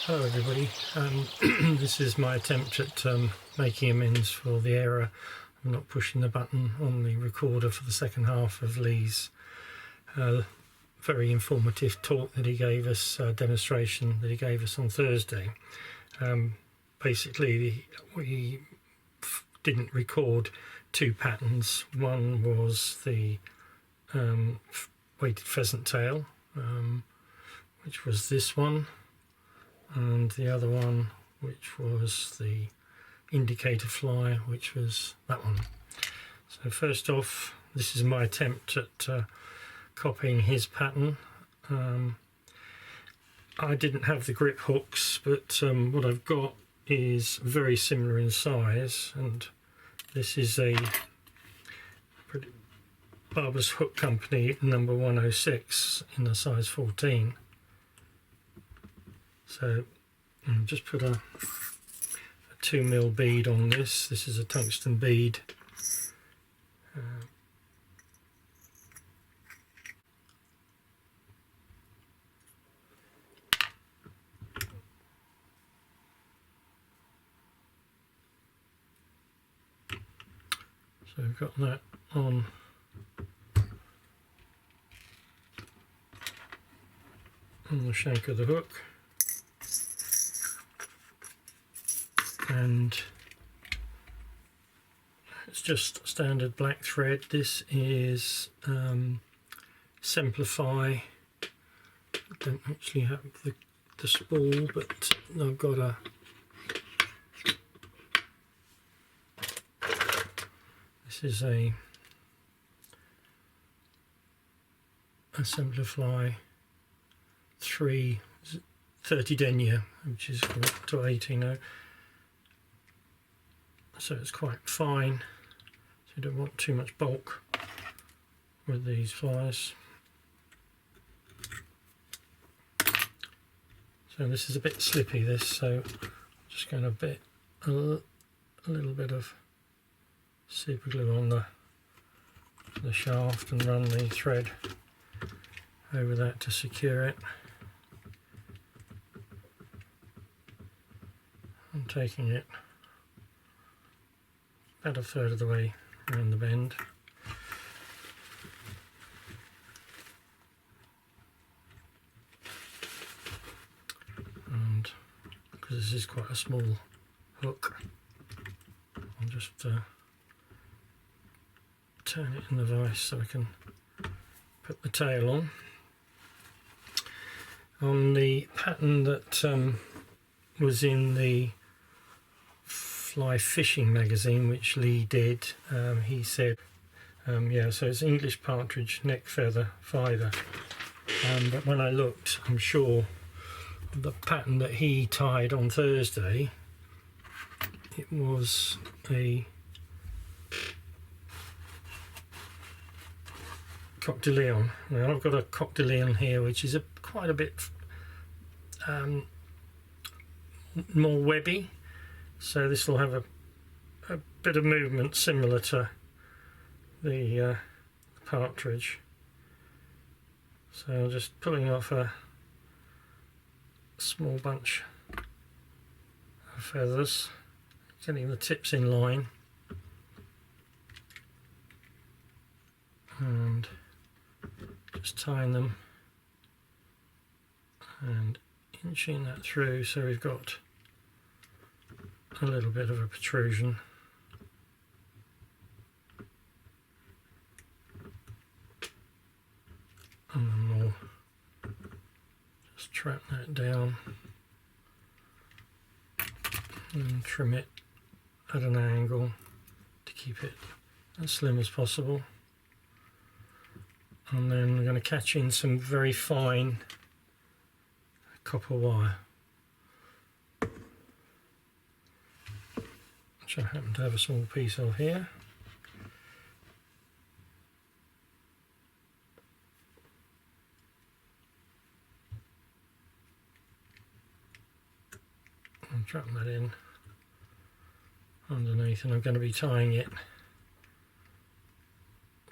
Hello everybody, this is my attempt at making amends for the error of not pushing the button on the recorder for the second half of Lee's very informative talk that he gave us, demonstration that he gave us on Thursday. Basically we didn't record two patterns. One was the weighted pheasant tail, which was this one, and the other one, which was the indicator fly, which was that one. So first off, this is my attempt at copying his pattern. I didn't have the grip hooks, but what I've got is very similar in size, and this is a Barber's Hook Company number 106 in the size 14. So just put a 2mm bead on this. This is a tungsten bead. So we've got that on the shank of the hook. And it's just standard black thread. This is Simplify. I don't actually have the spool, but I've got a this is a Simplify 330 denier, which is to 18. So it's quite fine, so you don't want too much bulk with these flies. So this is a bit slippy, this, so I'm just going to bit a little bit of super glue on the shaft and run the thread over that to secure it. I'm taking it about a third of the way around the bend. And because this is quite a small hook, I'll just turn it in the vise so I can put the tail on. On the pattern that was in the Fly Fishing magazine, which Lee did, he said, yeah, so it's English partridge, neck feather, fibre. But when I looked, I'm sure the pattern that he tied on Thursday, it was a Coq de Leon. Now I've got a Coq de Leon here, which is quite a bit more webby. So this will have a bit of movement similar to the partridge. So I'm just pulling off a small bunch of feathers, getting the tips in line, and just tying them and inching that through so we've got a little bit of a protrusion. And then we'll just trap that down and trim it at an angle to keep it as slim as possible. And then we're going to catch in some very fine copper wire, which I happen to have a small piece of here. I'll drop that in underneath, and I'm going to be tying it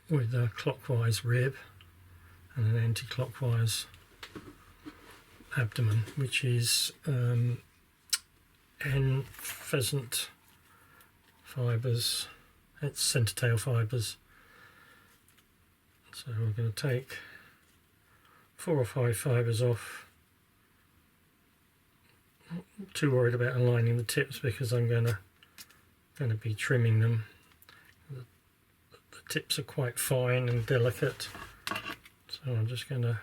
with a clockwise rib and an anti-clockwise abdomen, which is hen pheasant fibres, it's centre tail fibres. So we're going to take 4 or 5 fibres off. Not too worried about aligning the tips because I'm going to be trimming them. The tips are quite fine and delicate, so I'm just going to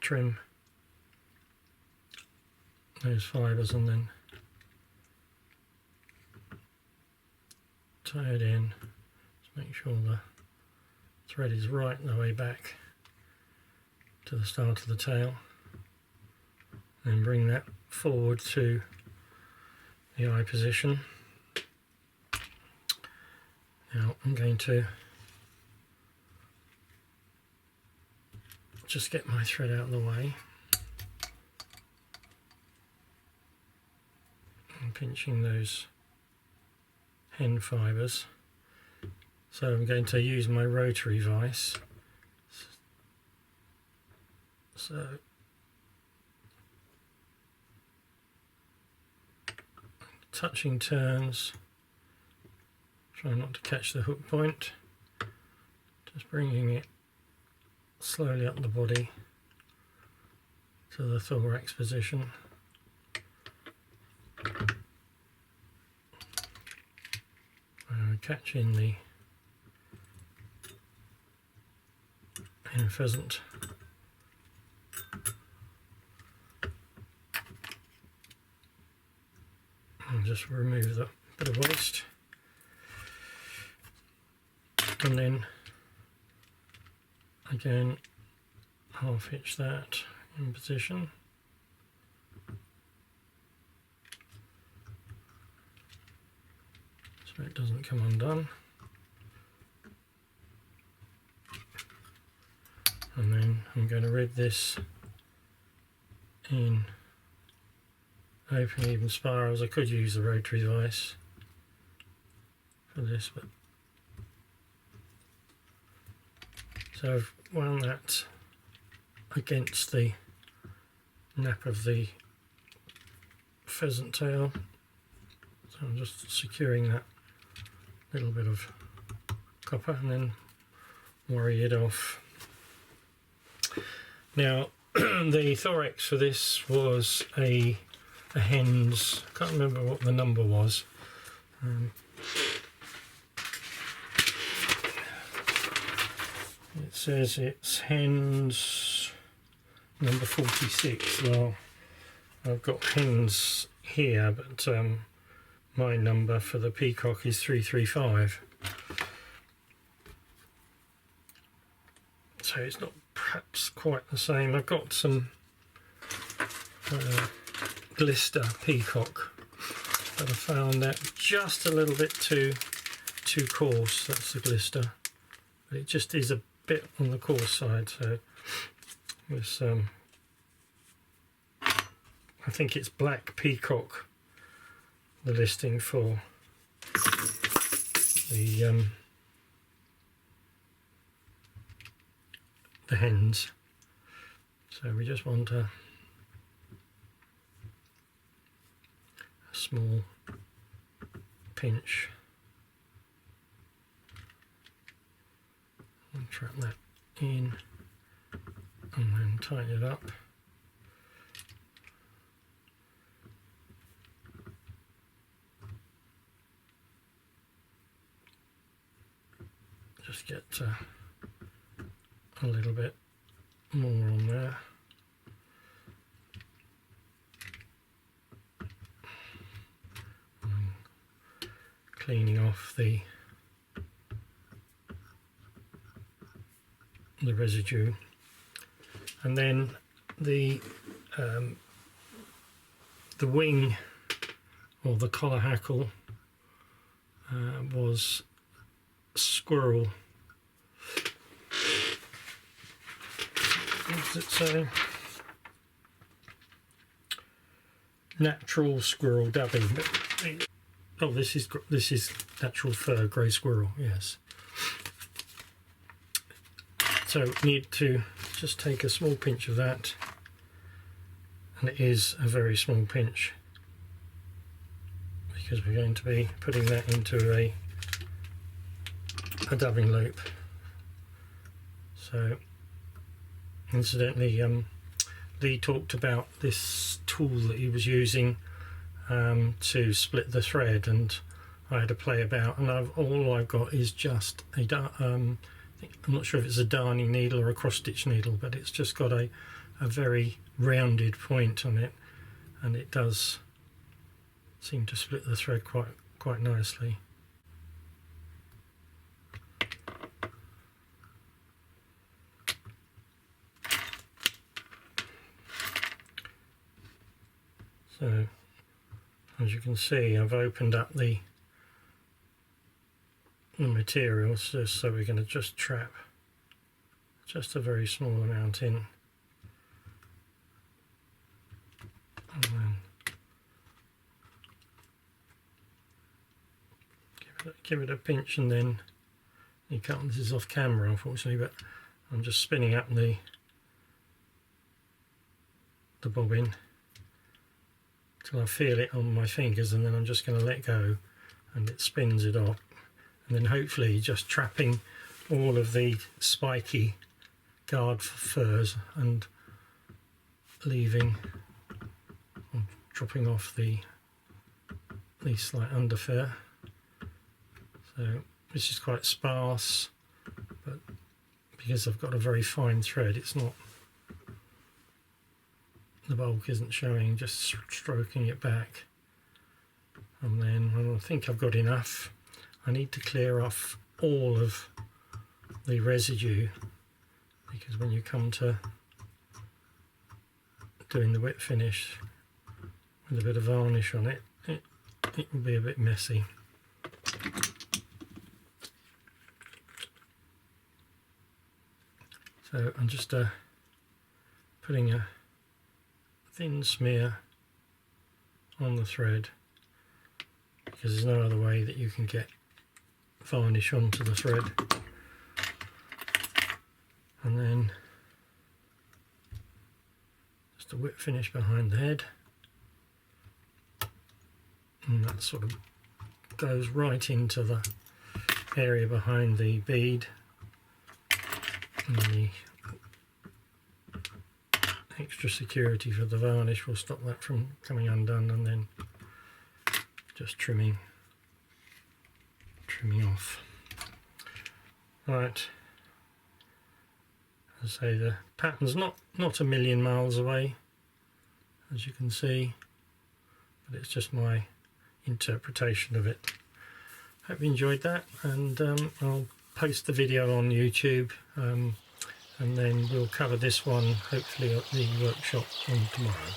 trim those fibres and then tie it in. Just make sure the thread is right the way back to the start of the tail, then bring that forward to the eye position. Now I'm going to just get my thread out of the way. I'm pinching those hen fibres. So I'm going to use my rotary vise. So touching turns, try not to catch the hook point, just bringing it slowly up the body to the thorax position. Catching the hen pheasant. And just remove the bit of waste, and then again half hitch that in position. So it doesn't come undone. And then I'm going to rid this in open even spirals. I could use the rotary vise for this, but so I've wound that against the nap of the pheasant tail. So I'm just securing that little bit of copper and then worry it off. Now the thorax for this was a hen's, I can't remember what the number was. It says it's hen's number 46. Well, I've got hens here, but my number for the peacock is 335. So it's not perhaps quite the same. I've got some glister peacock, but I found that just a little bit too coarse. That's the glister, but it just is a bit on the coarse side. So this, I think it's black peacock, the listing for the hens. So we just want a small pinch and trap that in and then tighten it up. Just get a little bit more on there. And cleaning off the residue, and then the wing or the collar hackle was squirrel. What does it say? Natural squirrel dubbing. Oh, this is natural fur grey squirrel. Yes. So need to just take a small pinch of that, and it is a very small pinch because we're going to be putting that into a dubbing loop. So incidentally, Lee talked about this tool that he was using to split the thread, and I had to play about, and all I've got is just a I'm not sure if it's a darning needle or a cross stitch needle, but it's just got a very rounded point on it, and it does seem to split the thread quite nicely. So as you can see, I've opened up the materials just so we're going to just trap just a very small amount in, and then give it a pinch, and then you can't, this is off camera unfortunately, but I'm just spinning up the bobbin till I feel it on my fingers, and then I'm just going to let go and it spins it off, and then hopefully just trapping all of the spiky guard furs and leaving or dropping off the slight underfur. So this is quite sparse, but because I've got a very fine thread, it's not, the bulk isn't showing, just stroking it back. And then when I think I've got enough, I need to clear off all of the residue, because when you come to doing the wet finish with a bit of varnish on it, it will be a bit messy. So I'm just putting a thin smear on the thread, because there's no other way that you can get varnish onto the thread. And then just a whip finish behind the head, and that sort of goes right into the area behind the bead, and the extra security for the varnish will stop that from coming undone, and then just trimming off. Right, as I say, the pattern's not a million miles away, as you can see, but it's just my interpretation of it. Hope you enjoyed that, and I'll post the video on YouTube, and then we'll cover this one hopefully at the workshop on tomorrow.